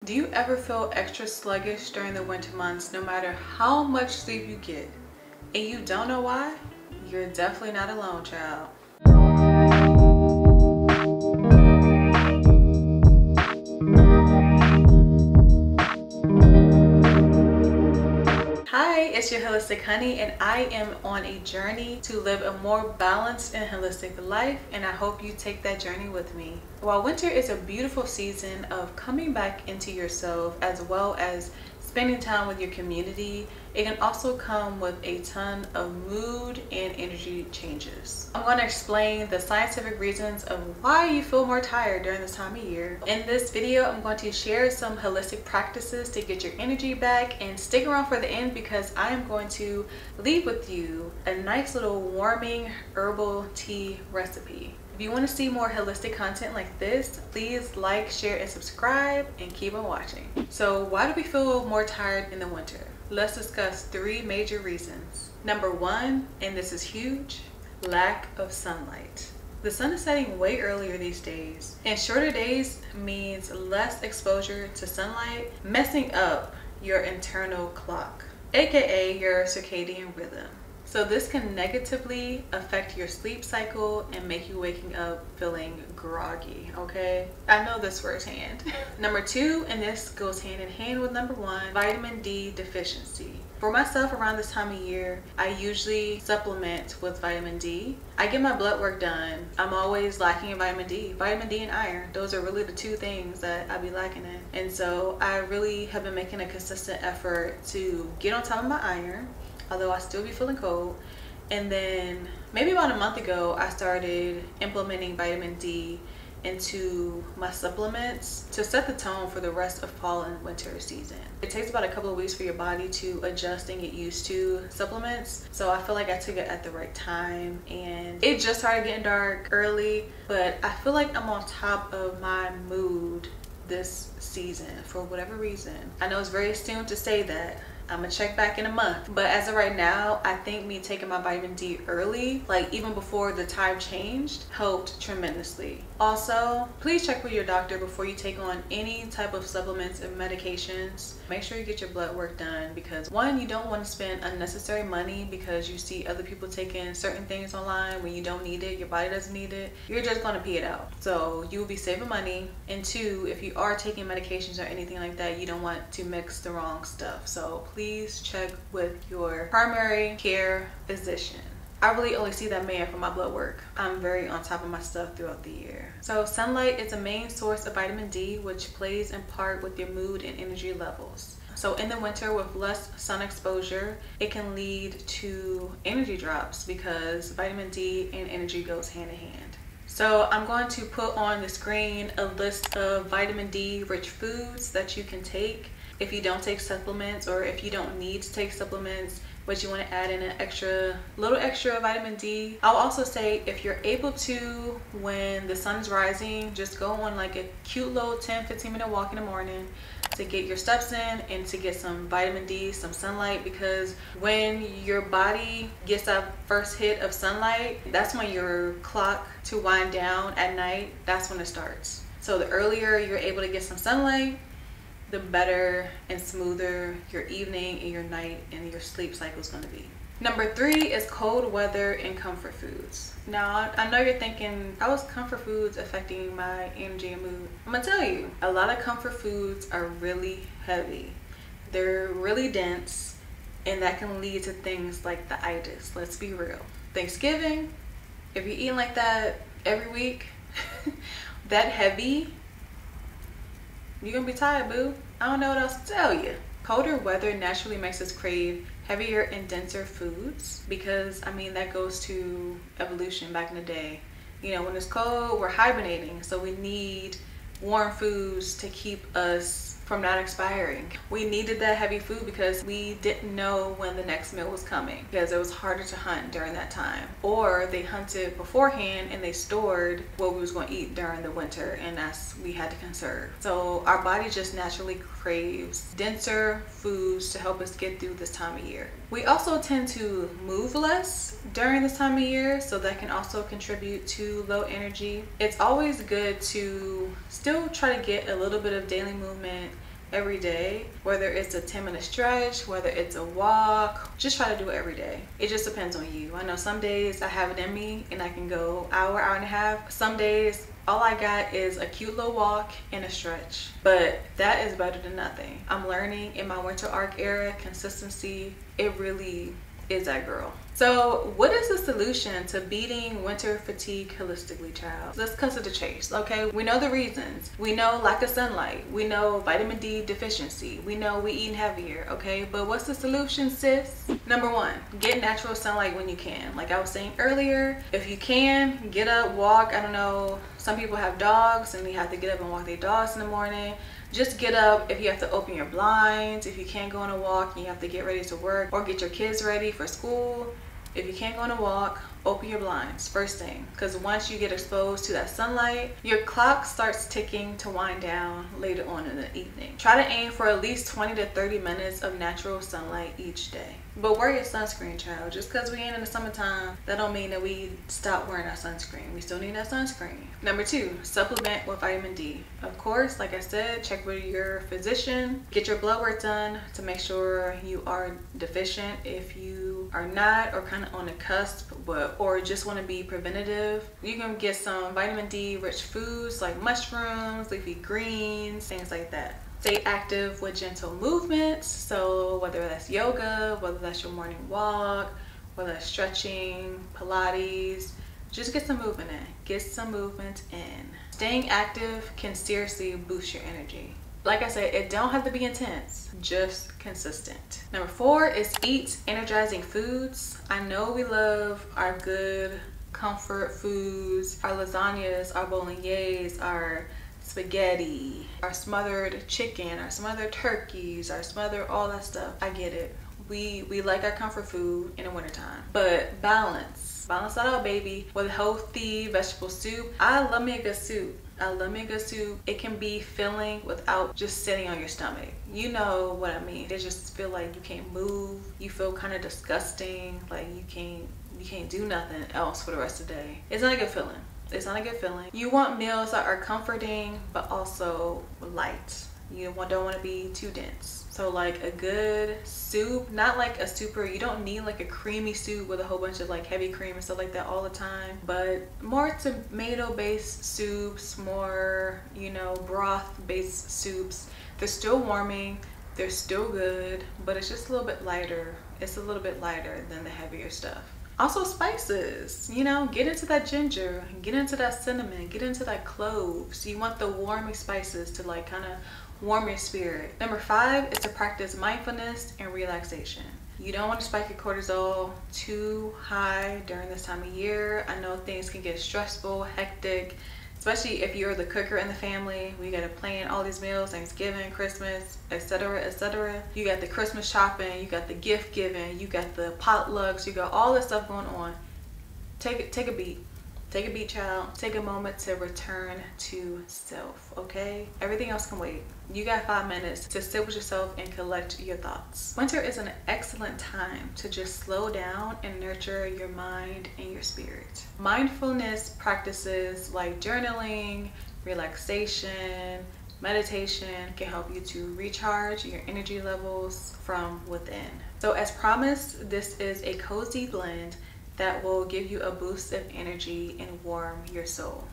Do you ever feel extra sluggish during the winter months no matter how much sleep you get? And you don't know why? You're definitely not alone, child. Hi, it's your Holistic Honey, and I am on a journey to live a more balanced and holistic life, and I hope you take that journey with me. While winter is a beautiful season of coming back into yourself as well as spending time with your community, it can also come with a ton of mood and energy changes. I'm going to explain the scientific reasons of why you feel more tired during this time of year. In this video, I'm going to share some holistic practices to get your energy back, and stick around for the end because I am going to leave with you a nice little warming herbal tea recipe. If you want to see more holistic content like this, please like, share, and subscribe, and keep on watching. So why do we feel more tired in the winter? Let's discuss 3 major reasons. Number 1, and this is huge, lack of sunlight. The sun is setting way earlier these days, and shorter days means less exposure to sunlight, messing up your internal clock, aka your circadian rhythm. So this can negatively affect your sleep cycle and make you waking up feeling groggy, okay? I know this firsthand. Number 2, and this goes hand in hand with number 1, vitamin D deficiency. For myself, around this time of year, I usually supplement with vitamin D. I get my blood work done. I'm always lacking in vitamin D. Vitamin D and iron, those are really the 2 things that I be lacking in. And so I really have been making a consistent effort to get on top of my iron, although I still be feeling cold. And then maybe about a month ago, I started implementing vitamin D into my supplements to set the tone for the rest of fall and winter season. It takes about a couple of weeks for your body to adjust and get used to supplements, so I feel like I took it at the right time, and it just started getting dark early, but I feel like I'm on top of my mood this season for whatever reason. I know it's very soon to say that. I'm gonna check back in a month, but as of right now, I think me taking my vitamin D early, like even before the time changed, helped tremendously. Also, please check with your doctor before you take on any type of supplements and medications. Make sure you get your blood work done, because 1, you don't want to spend unnecessary money because you see other people taking certain things online when you don't need it, your body doesn't need it, you're just gonna pee it out. So you will be saving money. And 2, if you are taking medications or anything like that, you don't want to mix the wrong stuff. So please check with your primary care physician. I really only see that man for my blood work. I'm very on top of my stuff throughout the year. So sunlight is a main source of vitamin D, which plays in part with your mood and energy levels. So in the winter, with less sun exposure, it can lead to energy drops because vitamin D and energy goes hand in hand. So I'm going to put on the screen a list of vitamin D rich foods that you can take if you don't take supplements, or if you don't need to take supplements but you want to add in a little extra vitamin D. I'll also say, if you're able to, when the sun's rising, just go on like a cute little 10-15 minute walk in the morning to get your steps in and to get some vitamin D, some sunlight, because when your body gets that first hit of sunlight, that's when your clock to wind down at night, that's when it starts. So the earlier you're able to get some sunlight, the better and smoother your evening and your night and your sleep cycle is going to be. Number 3 is cold weather and comfort foods. Now, I know you're thinking, how is comfort foods affecting my energy and mood? I'm gonna tell you, a lot of comfort foods are really heavy. They're really dense, and that can lead to things like the itis. Let's be real. Thanksgiving, if you're eating like that every week, that heavy, you're gonna be tired, boo. I don't know what else to tell you. Colder weather naturally makes us crave heavier and denser foods, because I mean, that goes to evolution back in the day. You know, when it's cold, we're hibernating, so we need warm foods to keep us from not expiring. We needed that heavy food because we didn't know when the next meal was coming, because it was harder to hunt during that time, or they hunted beforehand and they stored what we was going to eat during the winter, and that's we had to conserve. So our body just naturally craves denser foods to help us get through this time of year. We also tend to move less during this time of year, so that can also contribute to low energy. It's always good to still try to get a little bit of daily movement every day, whether it's a 10-minute stretch, whether it's a walk. Just try to do it every day. It just depends on you. I know some days I have it in me and I can go hour and a half. Some days all I got is a cute little walk and a stretch, but that is better than nothing. I'm learning in my winter arc era, consistency, it really is that girl. So what is the solution to beating winter fatigue holistically, child? Let's cut to the chase, okay? We know the reasons. We know lack of sunlight. We know vitamin D deficiency. We know we eating heavier, okay? But what's the solution, sis? Number one, get natural sunlight when you can. Like I was saying earlier, if you can, get up, walk. I don't know, some people have dogs and they have to get up and walk their dogs in the morning. Just get up. If you have to open your blinds, if you can't go on a walk and you have to get ready to work or get your kids ready for school, if you can't go on a walk, open your blinds first thing, because once you get exposed to that sunlight, your clock starts ticking to wind down later on in the evening. Try to aim for at least 20 to 30 minutes of natural sunlight each day. But wear your sunscreen, child. Just because we ain't in the summertime, that don't mean that we stop wearing our sunscreen. We still need that sunscreen. Number two, supplement with vitamin D. Of course, like I said, check with your physician. Get your blood work done to make sure you are deficient. If you are not, or kind of on the cusp, or just want to be preventative, you can get some vitamin D rich foods like mushrooms, leafy greens, things like that. Stay active with gentle movements. So whether that's yoga, whether that's your morning walk, whether that's stretching, Pilates, just get some movement in. Get some movement in. Staying active can seriously boost your energy. Like I said, it don't have to be intense, just consistent. Number four is eat energizing foods. I know we love our good comfort foods, our lasagnas, our bolognese, our spaghetti, our smothered chicken, our smothered turkeys, our smothered all that stuff. I get it. We like our comfort food in the wintertime, but balance that out, baby, with healthy vegetable soup. I love me a good soup. I love me a good soup. It can be filling without just sitting on your stomach. You know what I mean. It just feel like you can't move. You feel kind of disgusting. Like you can't do nothing else for the rest of the day. It's not a good feeling. It's not a good feeling. You want meals that are comforting but also light. You don't want to be too dense. So like a good soup, not like a super, you don't need like a creamy soup with a whole bunch of like heavy cream and stuff like that all the time, but more tomato based soups, more, you know, broth based soups. They're still warming, they're still good, but it's just a little bit lighter. It's a little bit lighter than the heavier stuff. Also spices, you know, get into that ginger, get into that cinnamon, get into that cloves. You want the warming spices to like kind of warm your spirit. Number five is to practice mindfulness and relaxation. You don't want to spike your cortisol too high during this time of year. I know things can get stressful, hectic, especially if you're the cooker in the family. We gotta plan all these meals, Thanksgiving, Christmas, etc., etc. You got the Christmas shopping, you got the gift giving, you got the potlucks, you got all this stuff going on. Take a beat. Take a beat, child. Take a moment to return to self, okay? Everything else can wait. You got 5 minutes to sit with yourself and collect your thoughts. Winter is an excellent time to just slow down and nurture your mind and your spirit. Mindfulness practices like journaling, relaxation, meditation can help you to recharge your energy levels from within. So as promised, this is a cozy blend that will give you a boost of energy and warm your soul.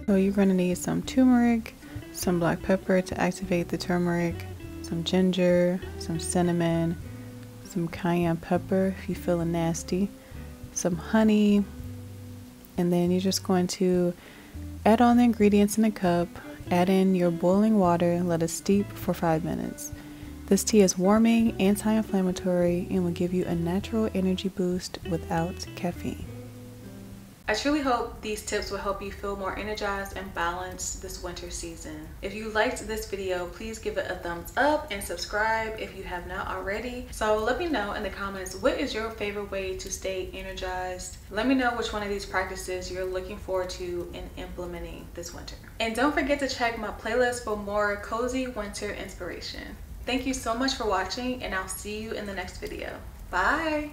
So you're going to need some turmeric, some black pepper to activate the turmeric, some ginger, some cinnamon, some cayenne pepper if you're feeling nasty, some honey, and then you're just going to add on the ingredients in a cup, add in your boiling water, and let it steep for 5 minutes. This tea is warming, anti-inflammatory, and will give you a natural energy boost without caffeine. I truly hope these tips will help you feel more energized and balanced this winter season. If you liked this video, please give it a thumbs up and subscribe if you have not already. So let me know in the comments, what is your favorite way to stay energized? Let me know which one of these practices you're looking forward to in implementing this winter. And don't forget to check my playlist for more cozy winter inspiration. Thank you so much for watching, and I'll see you in the next video. Bye!